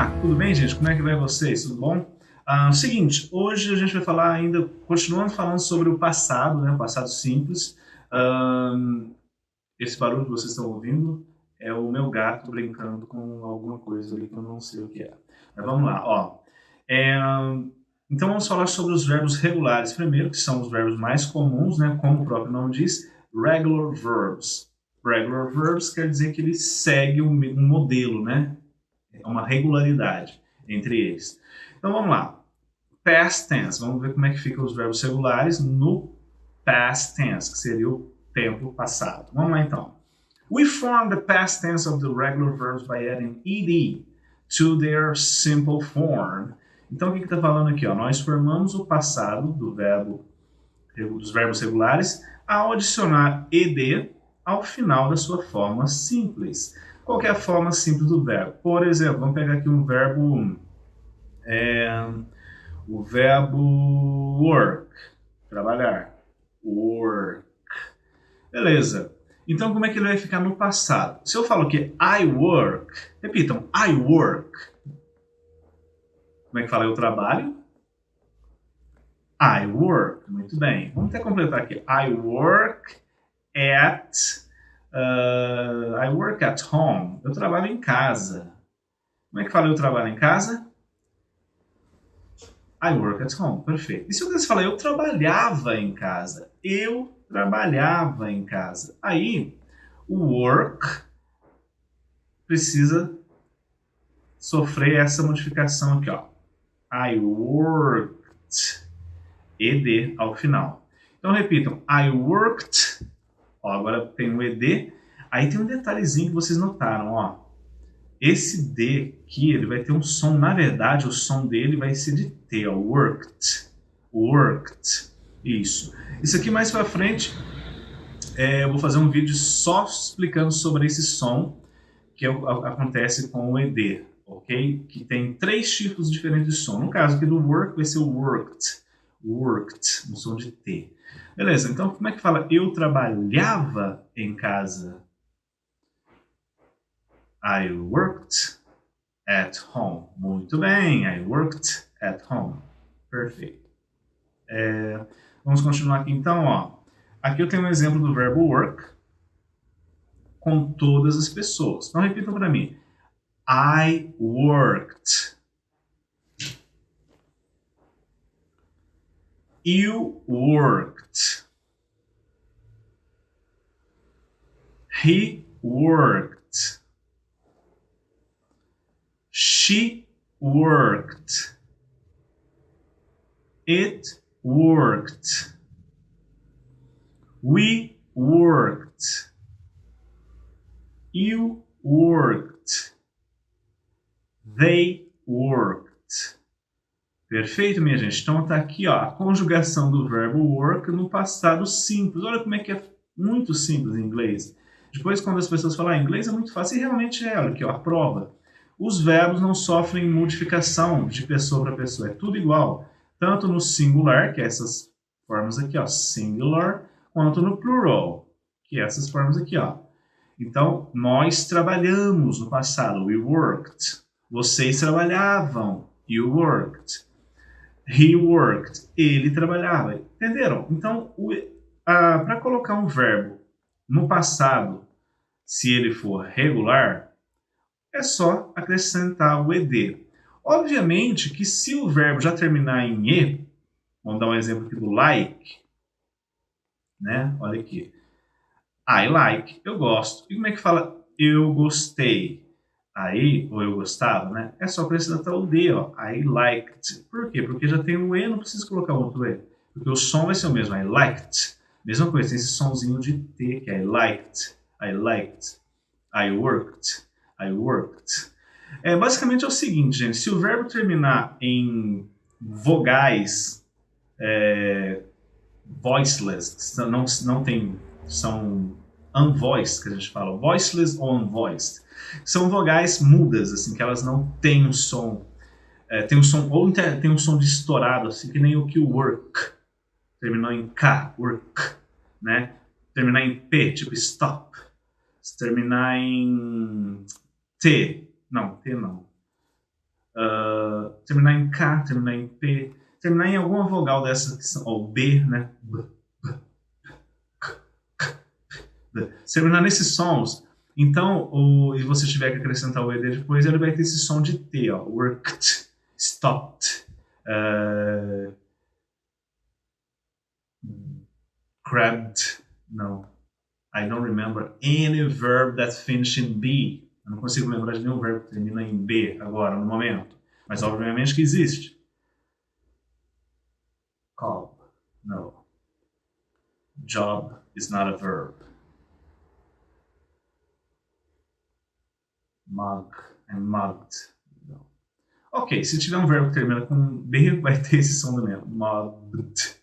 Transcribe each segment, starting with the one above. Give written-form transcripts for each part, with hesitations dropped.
Olá, tudo bem, gente? Como é que vai vocês? Tudo bom? Seguinte, hoje a gente vai falar ainda, continuando falando sobre o passado, né? O passado simples. Esse barulho que vocês estão ouvindo é o meu gato brincando com alguma coisa ali que eu não sei o que é. Mas vamos lá, ó. É, então vamos falar sobre os verbos regulares primeiro, que são os verbos mais comuns, né? Como o próprio nome diz, regular verbs. Regular verbs quer dizer que ele segue um modelo, né? É uma regularidade entre eles. Então vamos lá. Past tense. Vamos ver como é que ficam os verbos regulares no past tense, que seria o tempo passado. Vamos lá então. We form the past tense of the regular verbs by adding ed to their simple form. Então o que está falando aqui? Ó? Nós formamos o passado dos verbos regulares ao adicionar ed ao final da sua forma simples. Qual é a forma simples do verbo? Por exemplo, vamos pegar aqui um verbo, o verbo work, trabalhar. Work. Beleza. Então, como é que ele vai ficar no passado? Se eu falo que I work, repitam, I work. Como é que fala? Eu trabalho? I work. Muito bem. Vamos até completar aqui. I work at home. Eu trabalho em casa. Como é que fala eu trabalho em casa? I work at home. Perfeito. E se você falar eu trabalhava em casa? Eu trabalhava em casa. Aí, o work precisa sofrer essa modificação aqui, ó. I worked. Ed ao final. Então, repitam. I worked. Ó, agora tem o ed. Aí tem um detalhezinho que vocês notaram, ó. Esse D aqui, ele vai ter um som, na verdade, o som dele vai ser de T, ó, worked, worked, isso. Isso aqui mais pra frente, eu vou fazer um vídeo só explicando sobre esse som que acontece com o ED, ok? Que tem 3 tipos diferentes de som. No caso aqui do work, vai ser o worked, worked, um som de T. Beleza, então como é que fala eu trabalhava em casa? I worked at home. Muito bem, I worked at home. Perfeito. Vamos continuar aqui então, ó. Aqui eu tenho um exemplo do verbo work com todas as pessoas. Então repitam para mim. I worked. You worked. He worked. She worked. It worked. We worked. You worked. They worked. Perfeito, minha gente? Então tá aqui, ó, a conjugação do verbo work no passado simples. Olha como é que é muito simples em inglês. Depois, quando as pessoas falam inglês é muito fácil, e realmente é, olha aqui, ó, a prova. Os verbos não sofrem modificação de pessoa para pessoa, é tudo igual. Tanto no singular, que é essas formas aqui, ó, singular, quanto no plural, que é essas formas aqui, ó. Então, nós trabalhamos no passado, we worked. Vocês trabalhavam, you worked. He worked. Ele trabalhava. Entenderam? Então, para colocar um verbo no passado, se ele for regular, é só acrescentar o ed. Obviamente que se o verbo já terminar em e, vamos dar um exemplo aqui do like, né? Olha aqui. I like, eu gosto. E como é que fala eu gostei? Aí, ou eu gostava, né? É só acrescentar o D, ó. I liked. Por quê? Porque já tem o E, não preciso colocar outro E. Porque o som vai ser o mesmo. I liked. Mesma coisa, tem esse somzinho de T, que é I liked. I liked. I worked. I worked. Basicamente é o seguinte, gente. Se o verbo terminar em vogais voiceless, não tem, são unvoiced, que a gente fala, voiceless ou unvoiced, são vogais mudas, assim, que elas não têm um som, tem um som, ou tem um som de estourado, assim, que nem o que o work, terminou em K, work, né? Terminar em P, tipo stop, se terminar em T, não, terminar em K, terminar em P, terminar em alguma vogal dessas que são, ó, B, né? B, B, K, K, B. Se terminar nesses sons, então, e você tiver que acrescentar o ED depois, ele vai ter esse som de T, ó, worked, stopped, grabbed, não. I don't remember any verb that finishes in B. Eu não consigo lembrar de nenhum verbo que termina em B agora, no momento. Mas obviamente que existe. Call, no. Job is not a verb. Mug and mugged. No. Ok, se tiver um verbo que termina com B, vai ter esse som também. Mugged.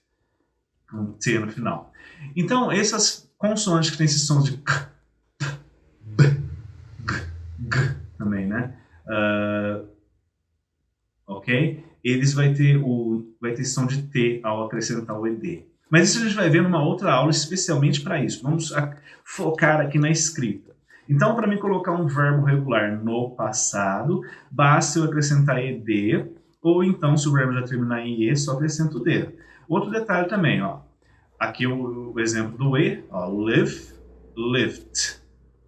Com T no final. Então, essas consoantes que tem esses sons de K, P, B, G, G também, né? Ok? Eles vai ter som de T ao acrescentar o ED. Mas isso a gente vai ver numa outra aula especialmente para isso. Vamos focar aqui na escrita. Então, para mim colocar um verbo regular no passado, basta eu acrescentar ED, ou então, se o verbo já terminar em E, só acrescento o D. Outro detalhe também, ó. Aqui o exemplo do E, ó, live, lived.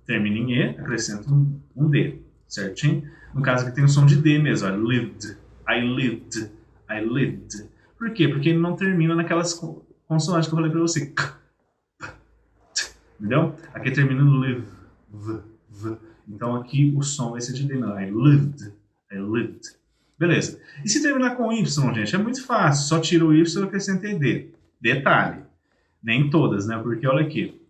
Termina em E, acrescento um D, certinho? No caso aqui tem o som de D mesmo, ó, lived, I lived, I lived. Por quê? Porque ele não termina naquelas consoantes que eu falei pra você. K, P, T, entendeu? Aqui termina no live, v, v. Então aqui o som vai ser de D, não, I lived, I lived. Beleza. E se terminar com Y, gente? É muito fácil, só tira o Y e acrescenta D. Detalhe, nem todas, né? Porque olha aqui,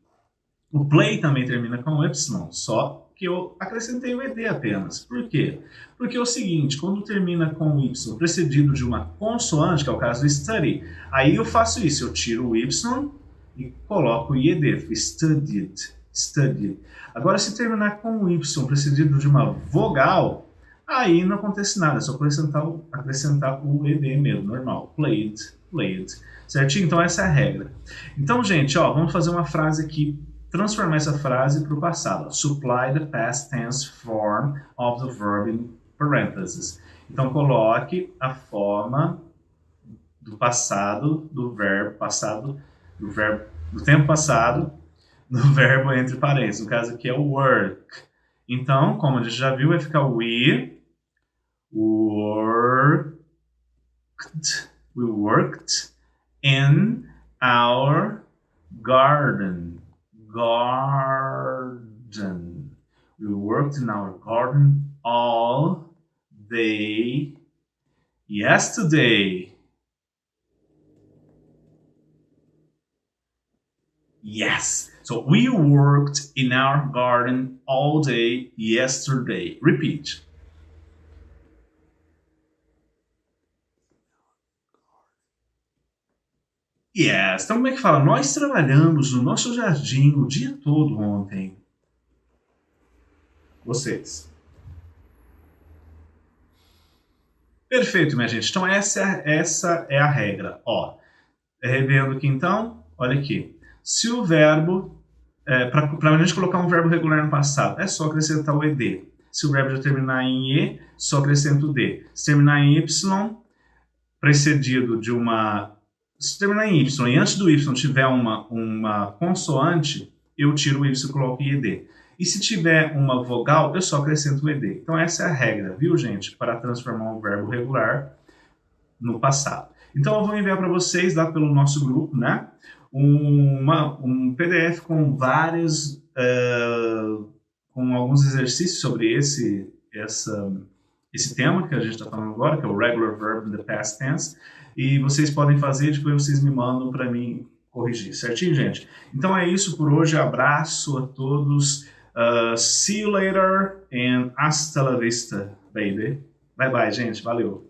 o play também termina com Y, só que eu acrescentei o ED apenas. Por quê? Porque é o seguinte, quando termina com Y precedido de uma consoante, que é o caso do study, aí eu faço isso, eu tiro o Y e coloco o IED, studied, studied. Agora, se terminar com o Y precedido de uma vogal, aí não acontece nada, é só acrescentar o ED mesmo, normal, played, played. Certinho? Então essa é a regra. Então, gente, ó, vamos fazer uma frase aqui, transformar essa frase para o passado. Supply the past tense form of the verb in parentheses. Então, coloque a forma do passado, do tempo passado, do verbo entre parênteses. No caso aqui é o work. Então, como a gente já viu, vai ficar we worked in our garden. We worked in our garden all day yesterday. Yes. So we worked in our garden all day yesterday. Repeat. Yes. Então, como é que fala? Nós trabalhamos no nosso jardim o dia todo ontem. Vocês. Perfeito, minha gente. Então, essa é a regra. Ó, revendo aqui, então, olha aqui. Se o verbo, para a gente colocar um verbo regular no passado, é só acrescentar o ED. Se o verbo já terminar em E, só acrescenta o D. Se terminar em Y, precedido de uma... Se terminar em Y e antes do Y tiver uma consoante, eu tiro o Y e coloco IED. E se tiver uma vogal, eu só acrescento o ED. Então essa é a regra, viu, gente? Para transformar um verbo regular no passado. Então eu vou enviar para vocês lá pelo nosso grupo, né? Um PDF com vários, com alguns exercícios sobre esse tema que a gente está falando agora, que é o regular verb in the past tense. E vocês podem fazer, depois vocês me mandam para mim corrigir, certinho, gente? Então é isso por hoje, abraço a todos, see you later and hasta la vista, baby. Bye bye, gente, valeu!